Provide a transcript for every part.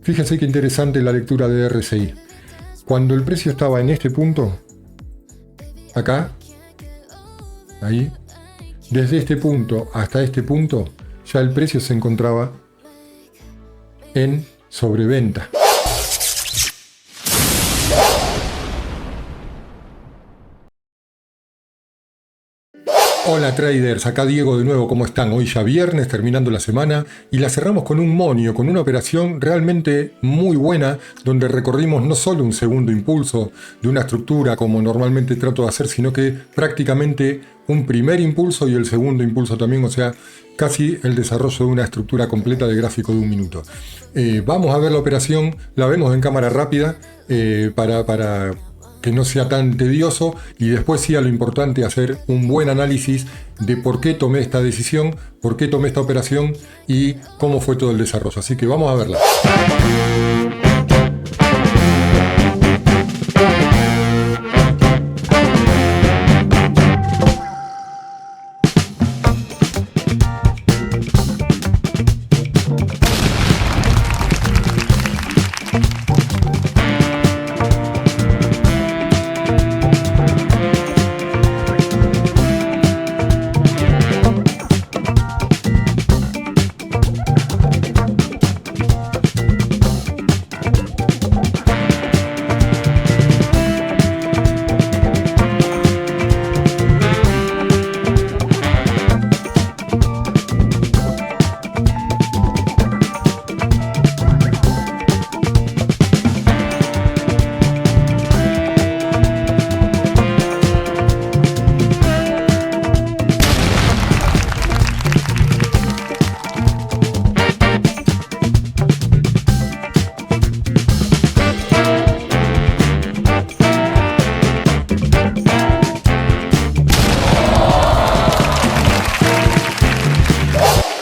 Fíjense qué interesante la lectura de RSI. Cuando el precio estaba en este punto, acá, ahí, desde este punto hasta este punto, ya el precio se encontraba en sobreventa. Hola traders, acá Diego de nuevo, ¿cómo están? Hoy ya viernes, terminando la semana, y la cerramos con un monio, con una operación realmente muy buena, donde recorrimos no solo un segundo impulso de una estructura como normalmente trato de hacer, sino que prácticamente un primer impulso y el segundo impulso también, o sea, casi el desarrollo de una estructura completa de gráfico de un minuto. Vamos a ver la operación, la vemos en cámara rápida para que no sea tan tedioso, y después sí a lo importante hacer un buen análisis de por qué tomé esta decisión, por qué tomé esta operación y cómo fue todo el desarrollo. Así que vamos a verla.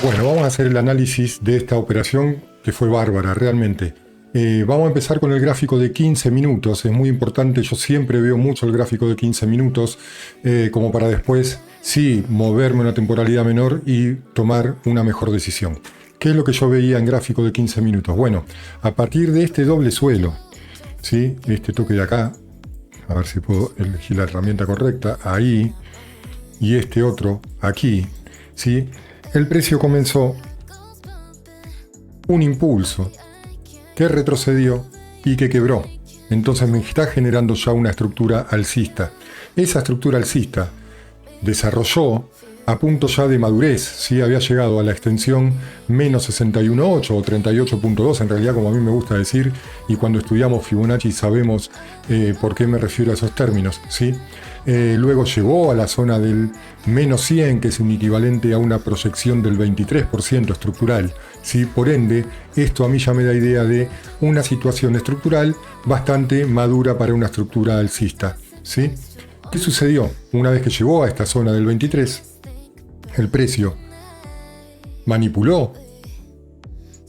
Bueno, vamos a hacer el análisis de esta operación que fue bárbara, realmente. Vamos a empezar con el gráfico de 15 minutos. Es muy importante, yo siempre veo mucho el gráfico de 15 minutos, como para después sí moverme a una temporalidad menor y tomar una mejor decisión. ¿Qué es lo que yo veía en gráfico de 15 minutos? Bueno, a partir de este doble suelo, ¿sí? Este toque de acá, a ver si puedo elegir la herramienta correcta, ahí, y este otro aquí, ¿sí? El precio comenzó un impulso que retrocedió y que quebró. Entonces me está generando ya una estructura alcista. Esa estructura alcista desarrolló a punto ya de madurez, ¿sí? Había llegado a la extensión menos 61.8 o 38.2, en realidad, como a mí me gusta decir, y cuando estudiamos Fibonacci sabemos por qué me refiero a esos términos, ¿sí? Luego llegó a la zona del menos 100, que es un equivalente a una proyección del 23% estructural, ¿sí? Por ende, esto a mí ya me da idea de una situación estructural bastante madura para una estructura alcista, ¿sí? ¿Qué sucedió? Una vez que llegó a esta zona del 23, el precio manipuló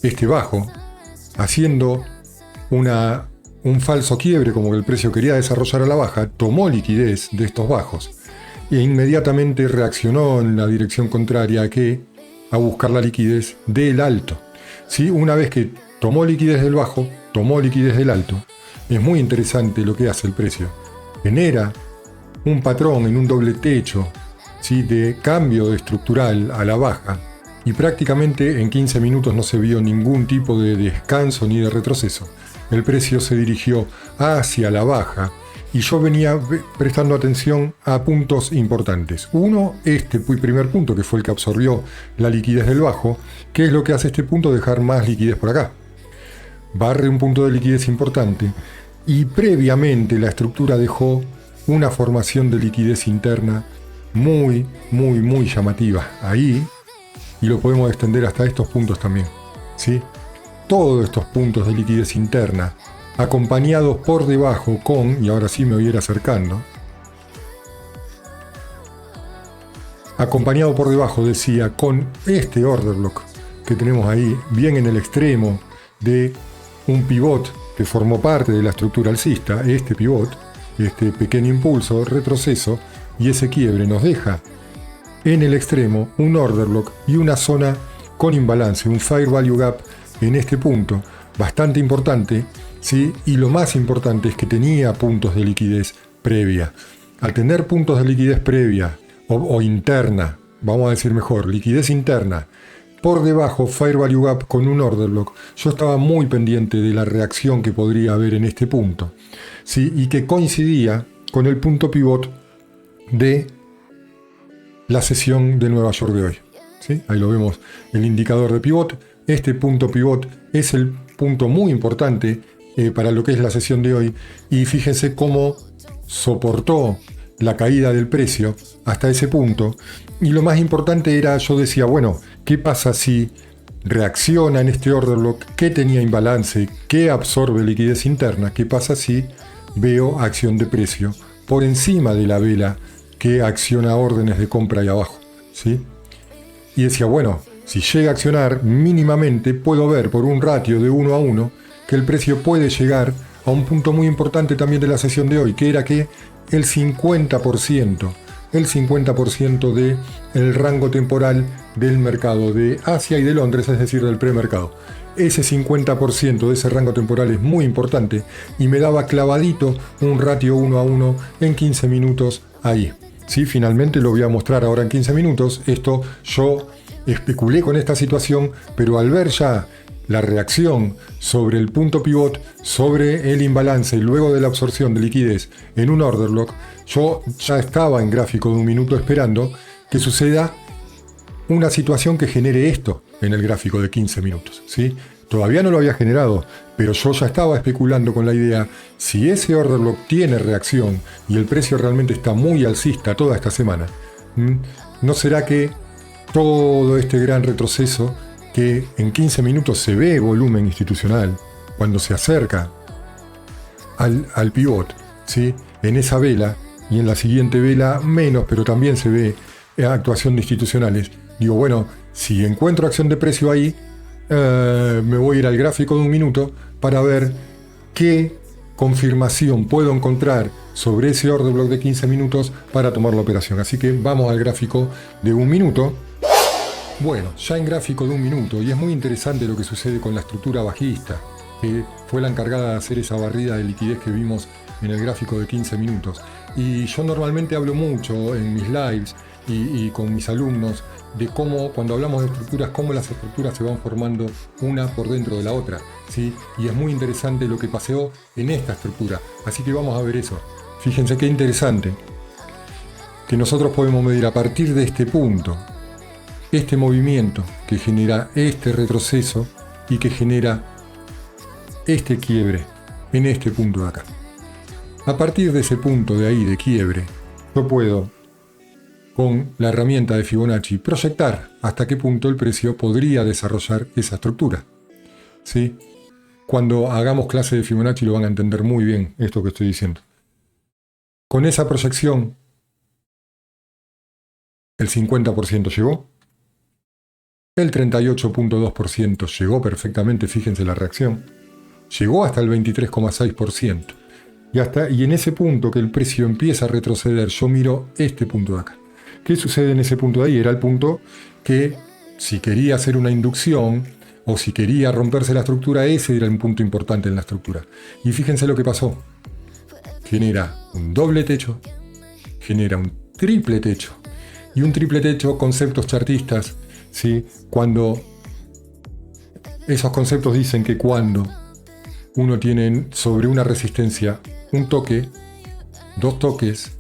este bajo, haciendo un falso quiebre, como que el precio quería desarrollar a la baja, tomó liquidez de estos bajos e inmediatamente reaccionó en la dirección contraria a buscar la liquidez del alto. ¿Sí? Una vez que tomó liquidez del bajo, tomó liquidez del alto, es muy interesante lo que hace el precio. Genera un patrón en un doble techo, ¿sí? De cambio estructural a la baja, y prácticamente en 15 minutos no se vio ningún tipo de descanso ni de retroceso. El precio se dirigió hacia la baja y yo venía prestando atención a puntos importantes. Uno, este primer punto, que fue el que absorbió la liquidez del bajo. ¿Qué es lo que hace este punto? Dejar más liquidez por acá. Barre un punto de liquidez importante y previamente la estructura dejó una formación de liquidez interna muy llamativa ahí, y lo podemos extender hasta estos puntos también, ¿sí? Todos estos puntos de liquidez interna, acompañados por debajo con, y ahora sí me voy a ir acercando, acompañado por debajo, decía, con este order block que tenemos ahí, bien en el extremo de un pivot que formó parte de la estructura alcista. Este pivot, este pequeño impulso, retroceso, y ese quiebre nos deja en el extremo un order block y una zona con imbalance, un fair value gap en este punto, bastante importante, ¿sí? Y lo más importante es que tenía puntos de liquidez previa. Al tener puntos de liquidez previa o interna, vamos a decir mejor, liquidez interna, por debajo Fair Value Gap con un order block, yo estaba muy pendiente de la reacción que podría haber en este punto, ¿sí? Y que coincidía con el punto pivot de la sesión de Nueva York de hoy, ¿sí? Ahí lo vemos, el indicador de pivot. Este punto pivot es el punto muy importante para lo que es la sesión de hoy, y fíjense cómo soportó la caída del precio hasta ese punto. Y lo más importante era, yo decía, bueno, ¿qué pasa si reacciona en este order block? ¿Qué tenía imbalance? ¿Qué absorbe liquidez interna? ¿Qué pasa si veo acción de precio por encima de la vela que acciona órdenes de compra ahí abajo, ¿sí? Y decía, bueno, si llega a accionar mínimamente, puedo ver por un ratio de 1 a 1 que el precio puede llegar a un punto muy importante también de la sesión de hoy, que era que el 50% de el rango temporal del mercado de Asia y de Londres, es decir, del premercado. Ese 50% de ese rango temporal es muy importante y me daba clavadito un ratio 1 a 1 en 15 minutos ahí. ¿Sí? Finalmente lo voy a mostrar ahora en 15 minutos. Esto yo especulé con esta situación, pero al ver ya la reacción sobre el punto pivot, sobre el imbalance y luego de la absorción de liquidez en un order block, yo ya estaba en gráfico de 1 minuto esperando que suceda una situación que genere esto en el gráfico de 15 minutos, ¿sí? Todavía no lo había generado, pero yo ya estaba especulando con la idea, si ese order block tiene reacción y el precio realmente está muy alcista toda esta semana, ¿no será que todo este gran retroceso, que en 15 minutos se ve volumen institucional, cuando se acerca al pivot, ¿sí? En esa vela, y en la siguiente vela menos, pero también se ve actuación de institucionales? Digo, bueno, si encuentro acción de precio ahí, me voy a ir al gráfico de 1 minuto para ver qué confirmación puedo encontrar sobre ese order block de 15 minutos para tomar la operación. Así que vamos al gráfico de 1 minuto. Bueno, ya en gráfico de 1 minuto, y es muy interesante lo que sucede con la estructura bajista, que fue la encargada de hacer esa barrida de liquidez que vimos en el gráfico de 15 minutos. Y yo normalmente hablo mucho en mis lives y con mis alumnos de cómo, cuando hablamos de estructuras, cómo las estructuras se van formando una por dentro de la otra, ¿sí? Y es muy interesante lo que pasó en esta estructura. Así que vamos a ver eso. Fíjense qué interesante que nosotros podemos medir a partir de este punto, este movimiento que genera este retroceso y que genera este quiebre en este punto de acá. A partir de ese punto de ahí de quiebre, yo puedo, con la herramienta de Fibonacci, proyectar hasta qué punto el precio podría desarrollar esa estructura, ¿sí? Cuando hagamos clase de Fibonacci lo van a entender muy bien esto que estoy diciendo. Con esa proyección, el 50% llegó, el 38.2% llegó perfectamente, fíjense la reacción, llegó hasta el 23.6%. Y en ese punto que el precio empieza a retroceder, yo miro este punto de acá. ¿Qué sucede en ese punto de ahí? Era el punto que, si quería hacer una inducción o si quería romperse la estructura, ese era un punto importante en la estructura. Y fíjense lo que pasó. Genera un doble techo, genera un triple techo. Y un triple techo, conceptos chartistas, ¿sí? Cuando esos conceptos dicen que cuando uno tiene sobre una resistencia un toque, 2 toques,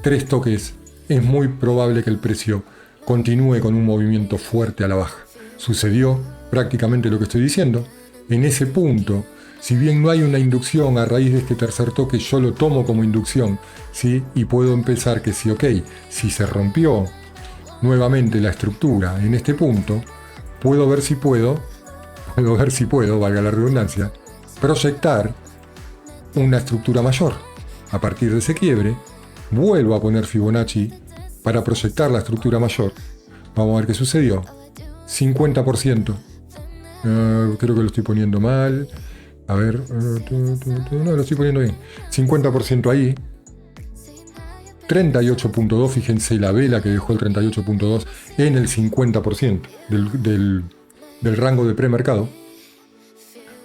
3 toques, es muy probable que el precio continúe con un movimiento fuerte a la baja. Sucedió prácticamente lo que estoy diciendo. En ese punto, si bien no hay una inducción a raíz de este tercer toque, yo lo tomo como inducción, ¿sí? Y puedo empezar que sí, ok, si se rompió nuevamente la estructura en este punto, puedo ver si puedo, valga la redundancia, proyectar una estructura mayor. A partir de ese quiebre, vuelvo a poner Fibonacci para proyectar la estructura mayor. Vamos a ver qué sucedió. 50%. Creo que lo estoy poniendo mal. A ver. No, lo estoy poniendo bien. 50% ahí. 38.2, fíjense la vela que dejó el 38.2 en el 50% del rango de premercado.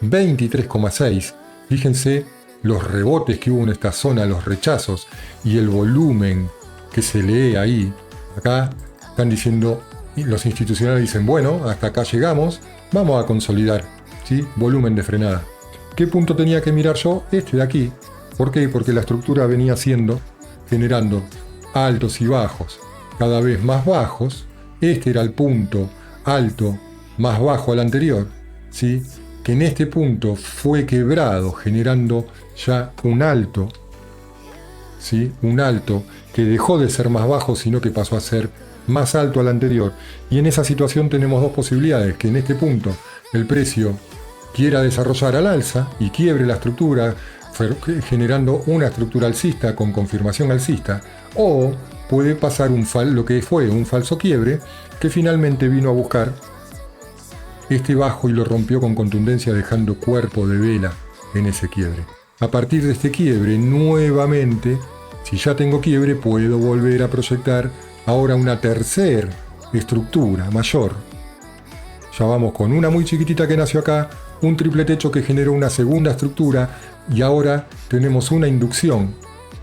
23,6. Fíjense los rebotes que hubo en esta zona, los rechazos y el volumen que se lee ahí. Acá están diciendo, los institucionales dicen, bueno, hasta acá llegamos, vamos a consolidar, ¿sí? Volumen de frenada. ¿Qué punto tenía que mirar yo? Este de aquí. ¿Por qué? Porque la estructura venía generando altos y bajos, cada vez más bajos. Este era el punto alto más bajo al anterior, ¿sí? Que en este punto fue quebrado, generando ya un alto, ¿sí? Un alto que dejó de ser más bajo, sino que pasó a ser más alto al anterior. Y en esa situación tenemos dos posibilidades: que en este punto el precio quiera desarrollar al alza y quiebre la estructura, generando una estructura alcista con confirmación alcista, o puede pasar lo que fue un falso quiebre, que finalmente vino a buscar este bajo y lo rompió con contundencia, dejando cuerpo de vela en ese quiebre. A partir de este quiebre, nuevamente, si ya tengo quiebre, puedo volver a proyectar ahora una tercera estructura mayor. Ya vamos con una muy chiquitita que nació acá, un triple techo que generó una segunda estructura, y ahora tenemos una inducción,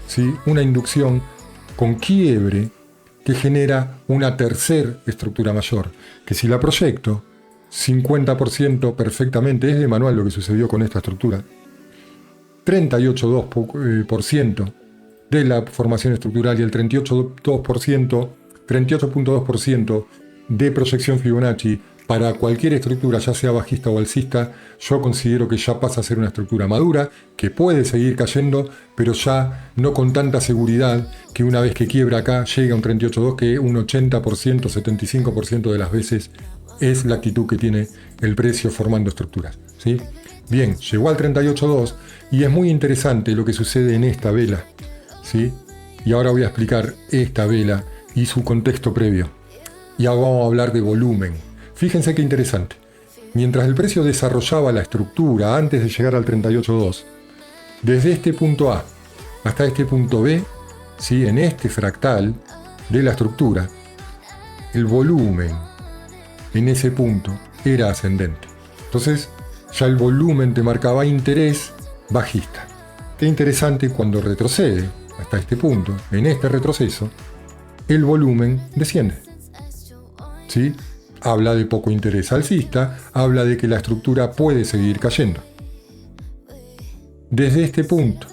¿sí? Una inducción con quiebre que genera una tercera estructura mayor, que si la proyecto 50% perfectamente, es de manual lo que sucedió con esta estructura, 38,2% de la formación estructural y el 38,2% de proyección Fibonacci para cualquier estructura, ya sea bajista o alcista, yo considero que ya pasa a ser una estructura madura, que puede seguir cayendo, pero ya no con tanta seguridad, que una vez que quiebra acá llega a un 38,2, que un 80%, 75% de las veces es la actitud que tiene el precio formando estructuras, ¿sí? Bien, llegó al 38,2 y es muy interesante lo que sucede en esta vela, ¿sí? Y ahora voy a explicar esta vela y su contexto previo. Y ahora vamos a hablar de volumen. Fíjense qué interesante. Mientras el precio desarrollaba la estructura antes de llegar al 38,2, desde este punto A hasta este punto B, ¿sí? En este fractal de la estructura, el volumen en ese punto era ascendente. Entonces, ya el volumen te marcaba interés bajista. Qué interesante, cuando retrocede hasta este punto, en este retroceso, el volumen desciende, ¿sí? Habla de poco interés alcista, habla de que la estructura puede seguir cayendo. Desde este punto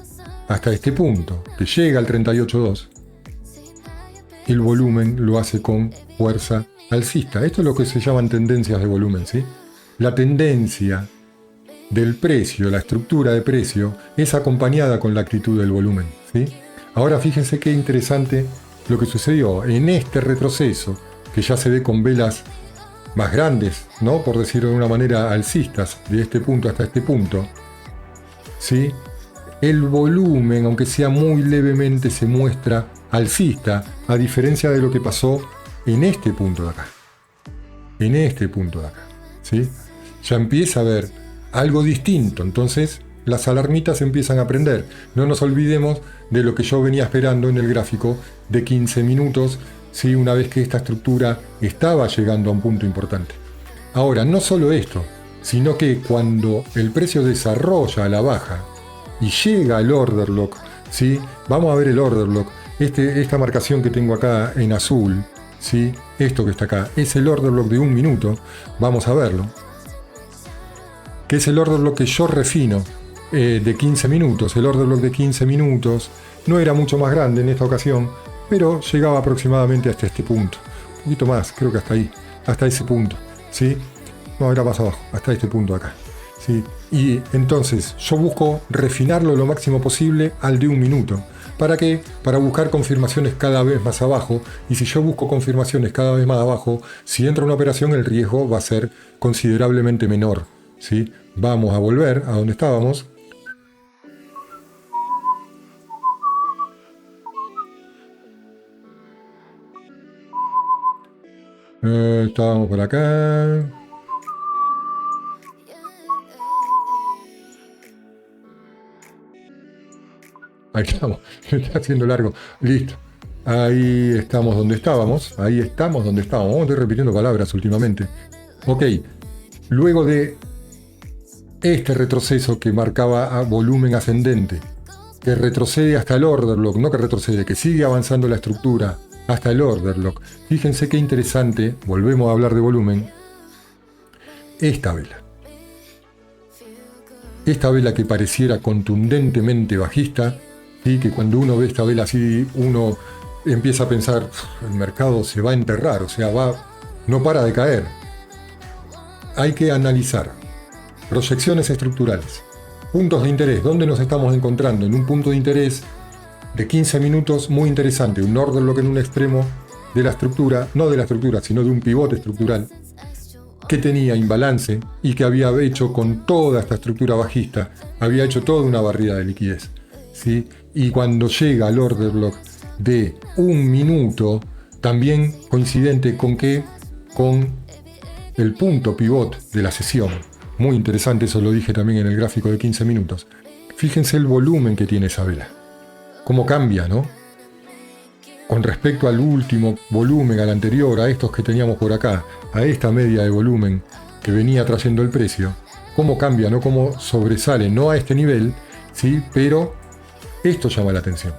hasta este punto, que llega al 38,2, el volumen lo hace con fuerza alcista. Esto es lo que se llaman tendencias de volumen, ¿sí? La tendencia del precio, la estructura de precio, es acompañada con la actitud del volumen, ¿sí? Ahora fíjense qué interesante lo que sucedió en este retroceso, que ya se ve con velas más grandes, ¿no? Por decirlo de una manera, alcistas, de este punto hasta este punto, ¿sí? El volumen, aunque sea muy levemente, se muestra alcista, a diferencia de lo que pasó en este punto de acá. En este punto de acá, ¿sí? Ya empieza a haber algo distinto, entonces las alarmitas empiezan a prender. No nos olvidemos de lo que yo venía esperando en el gráfico de 15 minutos, ¿sí? Una vez que esta estructura estaba llegando a un punto importante. Ahora, no solo esto, sino que cuando el precio desarrolla a la baja y llega al order lock, ¿sí? Vamos a ver el order lock. Esta marcación que tengo acá en azul, ¿sí? Esto que está acá es el order lock de 1 minuto. Vamos a verlo. Que es el order lock que yo refino de 15 minutos. El order lock de 15 minutos no era mucho más grande en esta ocasión, pero llegaba aproximadamente hasta este punto. Un poquito más, creo que hasta ahí, hasta ese punto, ¿sí? No, era más abajo, hasta este punto acá, ¿sí? Y entonces yo busco refinarlo lo máximo posible al de 1 minuto. ¿Para qué? Para buscar confirmaciones cada vez más abajo. Y si yo busco confirmaciones cada vez más abajo, si entra una operación, el riesgo va a ser considerablemente menor, ¿sí? Vamos a volver a donde estábamos. Estábamos por acá. Ahí estamos. Se está haciendo largo. Listo. Ahí estamos donde estábamos. Ahí estamos donde estábamos. Vamos a estar repitiendo palabras últimamente. Ok. Luego de este retroceso que marcaba a volumen ascendente, que retrocede hasta el order block, no que retrocede, que sigue avanzando la estructura hasta el order block. Fíjense qué interesante, volvemos a hablar de volumen, esta vela. Esta vela que pareciera contundentemente bajista, ¿sí? Que cuando uno ve esta vela así, uno empieza a pensar, el mercado se va a enterrar, o sea, no para de caer. Hay que analizar proyecciones estructurales, puntos de interés, ¿dónde nos estamos encontrando? En un punto de interés de 15 minutos muy interesante, un order block en un extremo de la estructura, no de la estructura, sino de un pivote estructural, que tenía imbalance y que había hecho con toda esta estructura bajista, había hecho toda una barrida de liquidez, ¿sí? Y cuando llega al order block de 1 minuto, también coincidente con el punto pivot de la sesión, muy interesante, eso lo dije también en el gráfico de 15 minutos. Fíjense el volumen que tiene esa vela, cómo cambia, ¿no? Con respecto al último volumen, al anterior, a estos que teníamos por acá, a esta media de volumen que venía trayendo el precio, cómo cambia, ¿no? Cómo sobresale, no a este nivel, ¿sí? Pero esto llama la atención.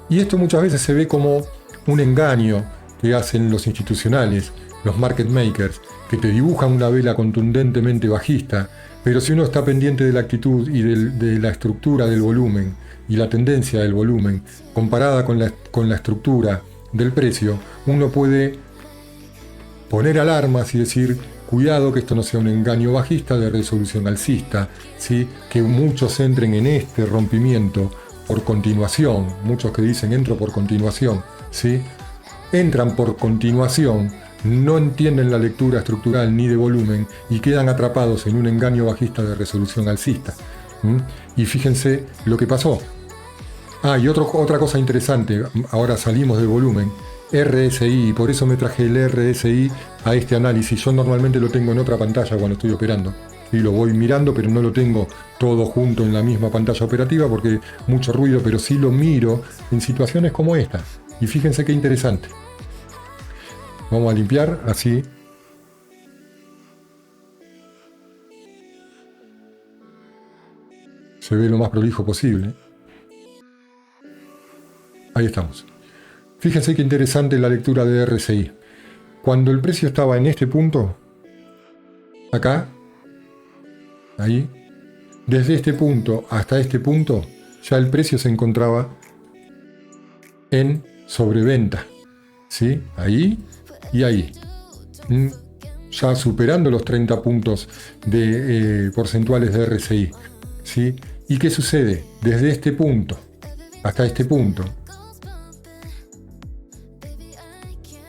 Y esto muchas veces se ve como un engaño que hacen los institucionales, los market makers, que te dibujan una vela contundentemente bajista, pero si uno está pendiente de la actitud y de la estructura del volumen, y la tendencia del volumen comparada con la estructura del precio, uno puede poner alarmas y decir, cuidado que esto no sea un engaño bajista de resolución alcista, ¿sí? Que muchos entren en este rompimiento por continuación, muchos que dicen entro por continuación, ¿sí? Entran por continuación, no entienden la lectura estructural ni de volumen y quedan atrapados en un engaño bajista de resolución alcista. Y fíjense lo que pasó. Y otra cosa interesante, ahora salimos del volumen, RSI, y por eso me traje el RSI a este análisis. Yo normalmente lo tengo en otra pantalla cuando estoy operando, y lo voy mirando, pero no lo tengo todo junto en la misma pantalla operativa porque mucho ruido, pero sí lo miro en situaciones como esta. Y fíjense qué interesante. Vamos a limpiar así. Se ve lo más prolijo posible. Ahí estamos. Fíjense qué interesante la lectura de RSI. Cuando el precio estaba en este punto, acá, ahí, desde este punto hasta este punto, ya el precio se encontraba en sobreventa, ¿sí? Ahí y ahí. Ya superando los 30 puntos porcentuales de RSI, ¿sí? ¿Y qué sucede? Desde este punto hasta este punto,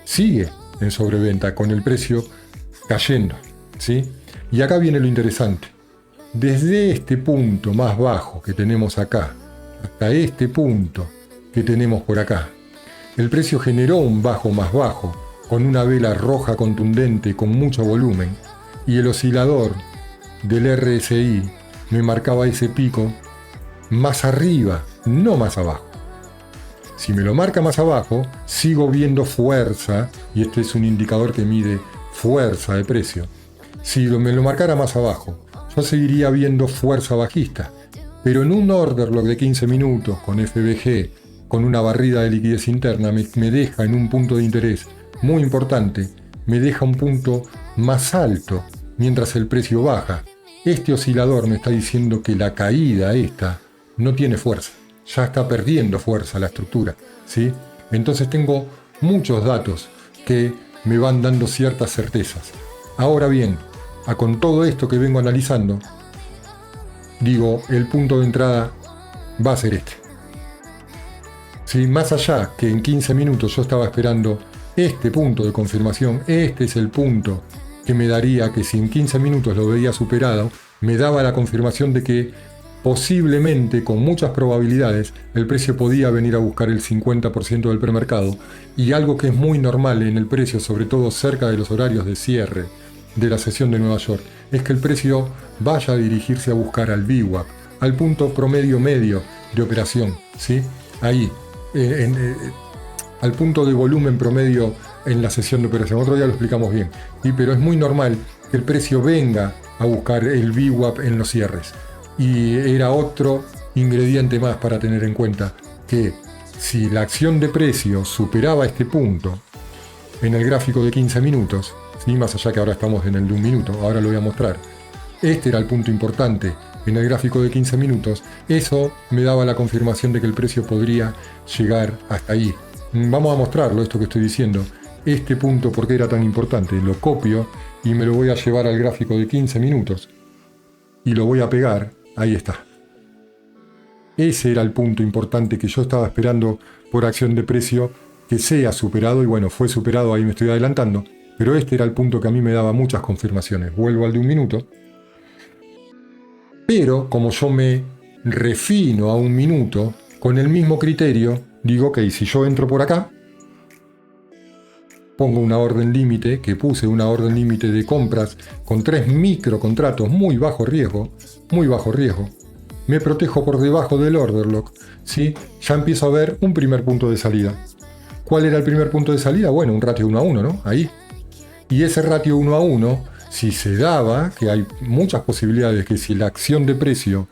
sigue en sobreventa con el precio cayendo, ¿sí? Y acá viene lo interesante. Desde este punto más bajo que tenemos acá hasta este punto que tenemos por acá, el precio generó un bajo más bajo con una vela roja contundente con mucho volumen y el oscilador del RSI me marcaba ese pico más arriba, no más abajo. Si me lo marca más abajo, sigo viendo fuerza, y este es un indicador que mide fuerza de precio. Si me lo marcara más abajo, yo seguiría viendo fuerza bajista, pero en un order block de 15 minutos con FBG, con una barrida de liquidez interna, me deja en un punto de interés muy importante, me deja un punto más alto mientras el precio baja. Este oscilador me está diciendo que la caída esta no tiene fuerza. Ya está perdiendo fuerza la estructura, ¿sí? Entonces tengo muchos datos que me van dando ciertas certezas. Ahora bien, con todo esto que vengo analizando, digo, el punto de entrada va a ser este. ¿Sí? Más allá que en 15 minutos yo estaba esperando este punto de confirmación, este es el punto que me daría que si en 15 minutos lo veía superado, me daba la confirmación de que posiblemente, con muchas probabilidades, el precio podía venir a buscar el 50% del premercado, y algo que es muy normal en el precio, sobre todo cerca de los horarios de cierre de la sesión de Nueva York, es que el precio vaya a dirigirse a buscar al VWAP, al punto promedio medio de operación, ¿sí? Ahí, al punto de volumen promedio en la sesión de operación. Otro día lo explicamos bien, ¿sí? Pero es muy normal que el precio venga a buscar el VWAP en los cierres. Y era otro ingrediente más para tener en cuenta, que si la acción de precio superaba este punto en el gráfico de 15 minutos, ¿sí? Más allá que ahora estamos en el de 1 minuto, ahora lo voy a mostrar, este era el punto importante en el gráfico de 15 minutos, eso me daba la confirmación de que el precio podría llegar hasta ahí. Vamos a mostrarlo, esto que estoy diciendo. Este punto, ¿por qué era tan importante? Lo copio y me lo voy a llevar al gráfico de 15 minutos y lo voy a pegar. Ahí está. Ese era el punto importante que yo estaba esperando por acción de precio que sea superado, y bueno, fue superado, ahí me estoy adelantando, pero este era el punto que a mí me daba muchas confirmaciones. Vuelvo al de 1 minuto. Pero como yo me refino a 1 minuto, con el mismo criterio, digo que si yo entro por acá, pongo una orden límite, que puse una orden límite de compras con 3 microcontratos, muy bajo riesgo, me protejo por debajo del order lock, ¿sí? Ya empiezo a ver un primer punto de salida. ¿Cuál era el primer punto de salida? Bueno, un ratio 1 a 1, ¿no? Ahí. Y ese ratio 1 a 1, si se daba, que hay muchas posibilidades que si la acción de precio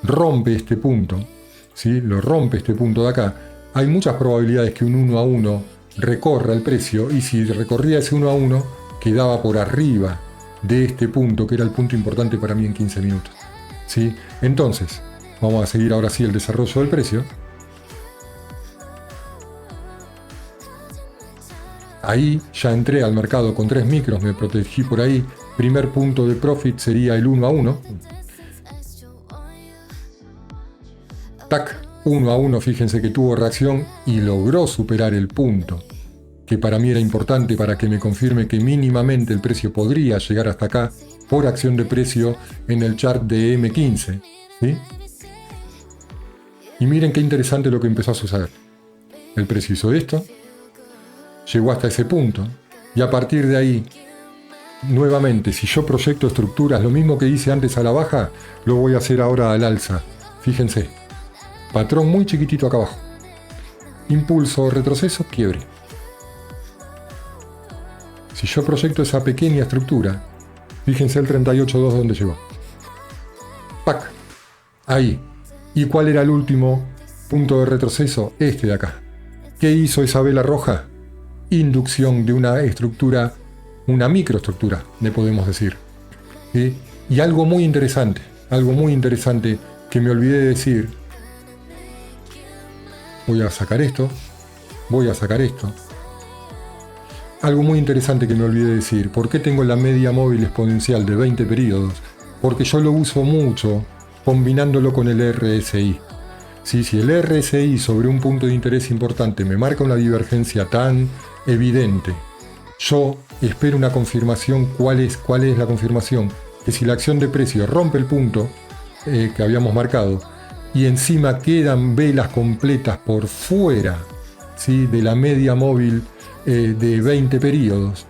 rompe este punto, ¿sí? Lo rompe este punto de acá, hay muchas probabilidades que un 1 a 1 recorra el precio, y si recorría ese 1 a 1, quedaba por arriba de este punto, que era el punto importante para mí en 15 minutos. ¿Sí? Entonces, vamos a seguir ahora sí el desarrollo del precio. Ahí ya entré al mercado con 3 micros, me protegí por ahí. Primer punto de profit sería el 1 a 1. Tac, 1 a 1, fíjense que tuvo reacción y logró superar el punto, que para mí era importante para que me confirme que mínimamente el precio podría llegar hasta acá por acción de precio en el chart de M15. ¿Sí? Y miren qué interesante lo que empezó a suceder. El precio hizo esto, llegó hasta ese punto, y a partir de ahí, nuevamente, si yo proyecto estructuras, lo mismo que hice antes a la baja, lo voy a hacer ahora al alza. Fíjense, patrón muy chiquitito acá abajo. Impulso, retroceso, quiebre. Si yo proyecto esa pequeña estructura, fíjense el 38.2 donde llegó. ¡Pac! Ahí. ¿Y cuál era el último punto de retroceso? Este de acá. ¿Qué hizo esa vela roja? Inducción de una estructura, una microestructura, le podemos decir. ¿Sí? Y algo muy interesante que me olvidé de decir. Voy a sacar esto. Algo muy interesante que me olvidé de decir. ¿Por qué tengo la media móvil exponencial de 20 periodos? Porque yo lo uso mucho combinándolo con el RSI. Si el RSI sobre un punto de interés importante me marca una divergencia tan evidente, yo espero una confirmación. ¿Cuál es la confirmación? Que si la acción de precio rompe el punto que habíamos marcado y encima quedan velas completas por fuera, ¿sí?, de la media móvil de 20 periodos,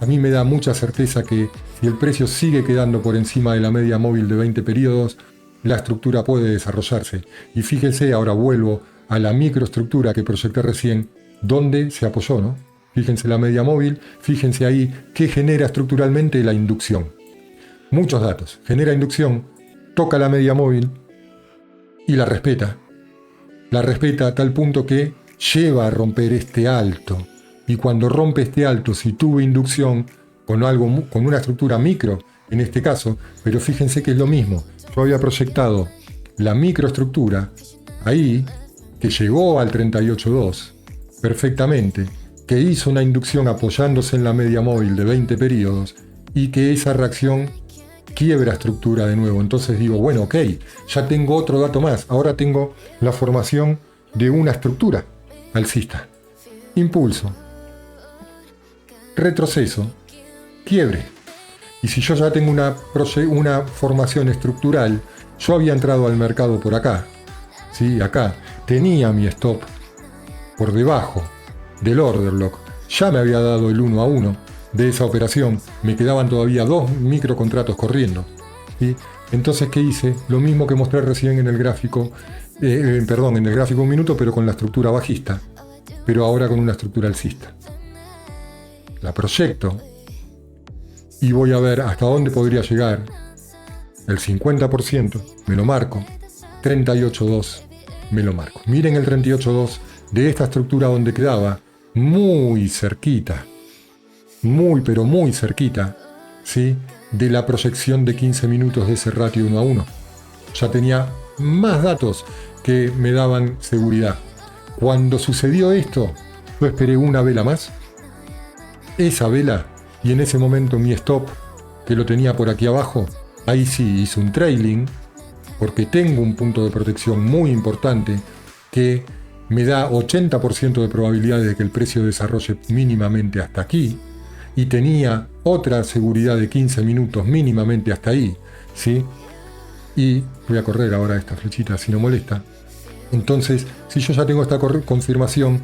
a mí me da mucha certeza que si el precio sigue quedando por encima de la media móvil de 20 periodos, la estructura puede desarrollarse. Y fíjense, ahora vuelvo a la microestructura que proyecté recién, donde se apoyó, ¿no? Fíjense la media móvil, fíjense ahí qué genera estructuralmente la inducción. Muchos datos. Genera inducción, toca la media móvil y la respeta. La respeta a tal punto que lleva a romper este alto. Y cuando rompe este alto, si tuvo inducción con una estructura micro, en este caso, pero fíjense que es lo mismo. Yo había proyectado la microestructura ahí, que llegó al 38.2 perfectamente, que hizo una inducción apoyándose en la media móvil de 20 periodos y que esa reacción quiebra estructura de nuevo. Entonces digo, bueno, ok, ya tengo otro dato más. Ahora tengo la formación de una estructura alcista. Impulso, retroceso, quiebre. Y si yo ya tengo una formación estructural, yo había entrado al mercado por acá, ¿sí? Acá tenía mi stop por debajo del order lock, ya me había dado el 1 a 1 de esa operación, me quedaban todavía 2 microcontratos corriendo, ¿sí? Entonces, ¿qué hice? Lo mismo que mostré recién en el gráfico, en el gráfico 1 minuto, pero con la estructura bajista, pero ahora con una estructura alcista. La proyecto y voy a ver hasta dónde podría llegar el 50% me lo marco, 38.2 me lo marco. Miren el 38.2 de esta estructura donde quedaba muy cerquita, muy pero muy cerquita, ¿sí?, de la proyección de 15 minutos de ese ratio 1:1. Ya tenía más datos que me daban seguridad. Cuando sucedió esto, yo esperé una vela más, esa vela, y en ese momento mi stop, que lo tenía por aquí abajo, ahí sí hice un trailing, porque tengo un punto de protección muy importante que me da 80% de probabilidades de que el precio desarrolle mínimamente hasta aquí, y tenía otra seguridad de 15 minutos mínimamente hasta ahí, ¿sí? Y voy a correr ahora esta flechita si no molesta. Entonces, si yo ya tengo esta confirmación,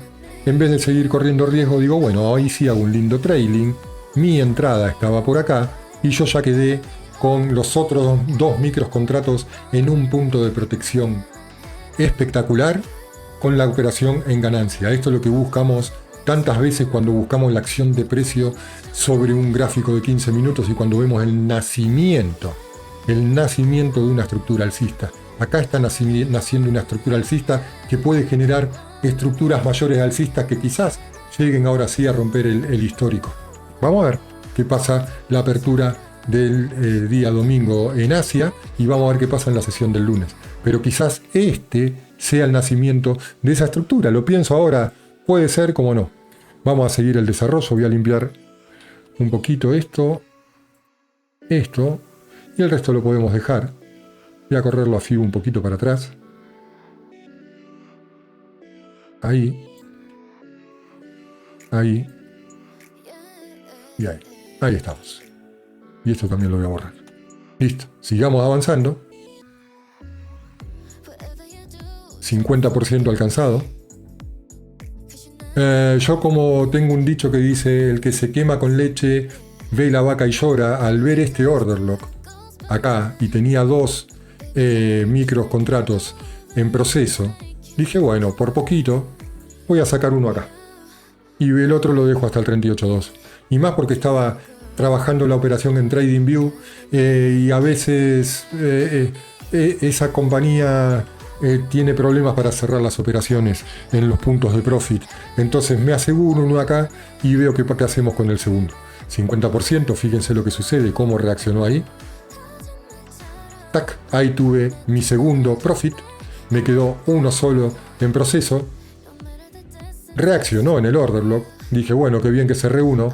en vez de seguir corriendo riesgo, digo, bueno, ahí sí hago un lindo trailing, mi entrada estaba por acá, y yo ya quedé con los otros dos microcontratos en un punto de protección espectacular, con la operación en ganancia. Esto es lo que buscamos tantas veces cuando buscamos la acción de precio sobre un gráfico de 15 minutos y cuando vemos el nacimiento de una estructura alcista. Acá está naciendo una estructura alcista que puede generar estructuras mayores alcistas que quizás lleguen ahora sí a romper el histórico. Vamos a ver qué pasa la apertura del día domingo en Asia y vamos a ver qué pasa en la sesión del lunes. Pero quizás este sea el nacimiento de esa estructura. Lo pienso ahora, puede ser como no. Vamos a seguir el desarrollo, voy a limpiar un poquito esto, y el resto lo podemos dejar. Voy a correrlo a FIBO un poquito para atrás. Ahí. Y ahí. Ahí estamos. Y esto también lo voy a borrar. Listo. Sigamos avanzando. 50% alcanzado. Yo como tengo un dicho que dice, el que se quema con leche ve la vaca y llora, al ver este order lock acá, y tenía dos micros contratos en proceso, dije, bueno, por poquito voy a sacar uno acá. Y el otro lo dejo hasta el 38.2. Y más porque estaba trabajando la operación en TradingView y a veces esa compañía tiene problemas para cerrar las operaciones en los puntos de profit. Entonces me aseguro uno acá y veo qué hacemos con el segundo. 50%, fíjense lo que sucede, cómo reaccionó ahí. Tac, ahí tuve mi segundo profit. Me quedó uno solo en proceso. Reaccionó en el order block. Dije, bueno, qué bien que cerré uno.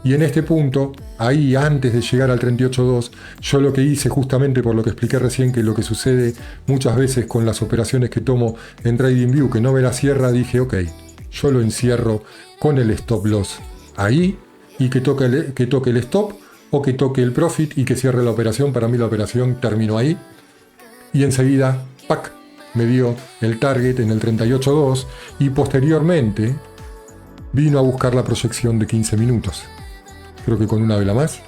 Y en este punto, ahí antes de llegar al 38.2, yo lo que hice justamente por lo que expliqué recién, que lo que sucede muchas veces con las operaciones que tomo en TradingView, que no me la cierra, dije, ok, yo lo encierro con el stop loss ahí y que toque el stop o que toque el profit y que cierre la operación. Para mí la operación terminó ahí. Y enseguida, ¡pac!, me dio el target en el 38.2 y posteriormente vino a buscar la proyección de 15 minutos. Creo que con una vela más.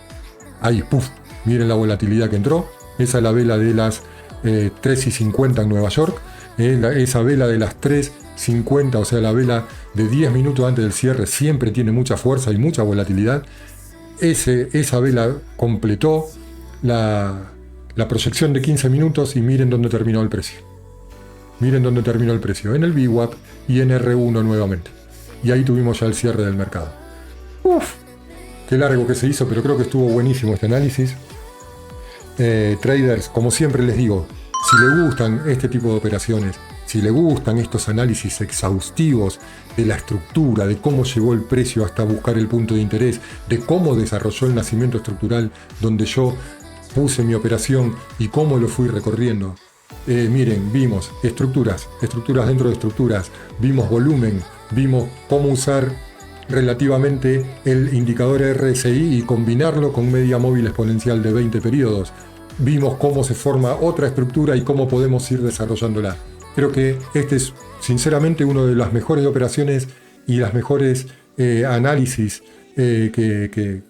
Ahí, ¡puf! Miren la volatilidad que entró. Esa es la vela de las 3:50 en Nueva York. Esa vela de las 3:50, o sea, la vela de 10 minutos antes del cierre, siempre tiene mucha fuerza y mucha volatilidad. Esa vela completó la proyección de 15 minutos y miren dónde terminó el precio. Miren dónde terminó el precio. En el VWAP y en R1 nuevamente. Y ahí tuvimos ya el cierre del mercado. ¡Uf! Qué largo que se hizo, pero creo que estuvo buenísimo este análisis. Traders, como siempre les digo, si les gustan este tipo de operaciones, si les gustan estos análisis exhaustivos de la estructura, de cómo llegó el precio hasta buscar el punto de interés, de cómo desarrolló el nacimiento estructural donde yo puse mi operación y cómo lo fui recorriendo. Miren, vimos estructuras dentro de estructuras, vimos volumen, vimos cómo usar relativamente el indicador RSI y combinarlo con media móvil exponencial de 20 periodos. Vimos cómo se forma otra estructura y cómo podemos ir desarrollándola. Creo que este es sinceramente una de las mejores operaciones y las mejores análisis que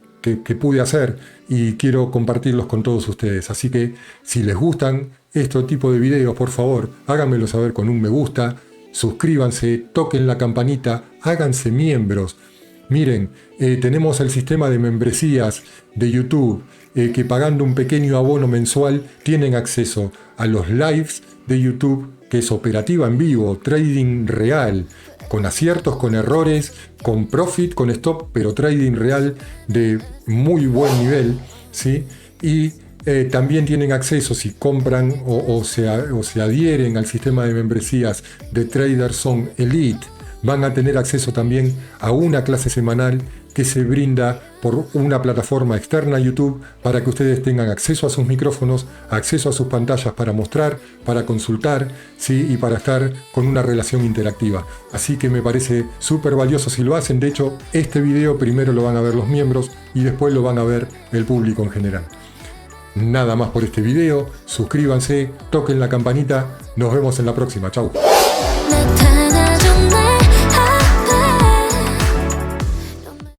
pude hacer y quiero compartirlos con todos ustedes. Así que si les gustan este tipo de videos, por favor, háganmelo saber con un me gusta. Suscríbanse, toquen la campanita, háganse miembros. Miren, tenemos el sistema de membresías de YouTube que pagando un pequeño abono mensual tienen acceso a los lives de YouTube, que es operativa en vivo, trading real, con aciertos, con errores, con profit, con stop, pero trading real de muy buen nivel, ¿sí? Y también tienen acceso, si compran o se adhieren al sistema de membresías de TraderZone Elite, van a tener acceso también a una clase semanal que se brinda por una plataforma externa a YouTube para que ustedes tengan acceso a sus micrófonos, acceso a sus pantallas para mostrar, para consultar, ¿sí? Y para estar con una relación interactiva. Así que me parece súper valioso si lo hacen. De hecho, este video primero lo van a ver los miembros y después lo van a ver el público en general. Nada más por este video, suscríbanse, toquen la campanita, nos vemos en la próxima, chau.